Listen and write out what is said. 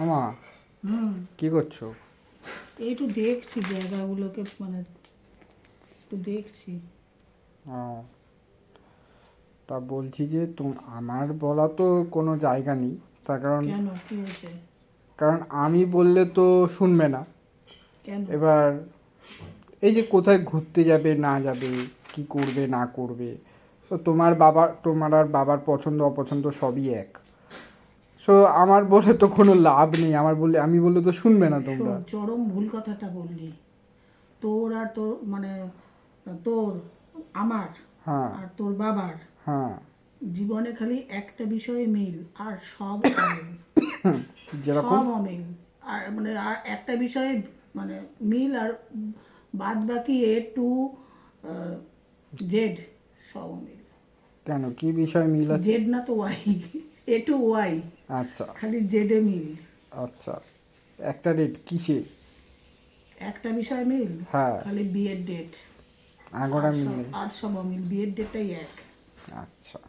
আমা হুম কি করছো? এই একটু দেখছি জায়গাগুলোকে, মানে একটু দেখছি। ও, তা বলছি যে আমার বলা তো কোনো জায়গা নেই, তার কারণ কেন, কি হয়েছে? কারণ আমি বললে তো শুনবে না। কেন? এবার এই যে কোথায় ঘুরতে যাবে না যাবে, কি করবে না করবে, তো তোমার আর বাবার পছন্দ অপছন্দ সবই এক। সো আমার বলে তো কোনো লাভ নেই, আমি বললে তো শুনবে না তোমরা। শোন, চরম ভুল কথাটা বললি। তোর আর তোর মানে তোর, আমার হ্যাঁ, আর তোর বাবার হ্যাঁ। জীবনে খালি একটা বিষয়ে মিল, আর সব অমিল। যেরকম সব অমিল। আর মানে আর একটা বিষয়ে মানে মিল, আর বাদ বাকি টু জেড সব অমিল। কেন, কি বিষয় মিল আছে? জেড না তো ওয়াই, টু ওয়াই, আচ্ছা, খালি জেডে মিল। আচ্ছা। একটা ডেট কিসে? একটা বিষয় মিল, হ্যাঁ, খালি বিয়ের ডেট। আঙুরা মিল নেই। আর সব অমিল, বিয়ের ডেটটাই এক। আচ্ছা।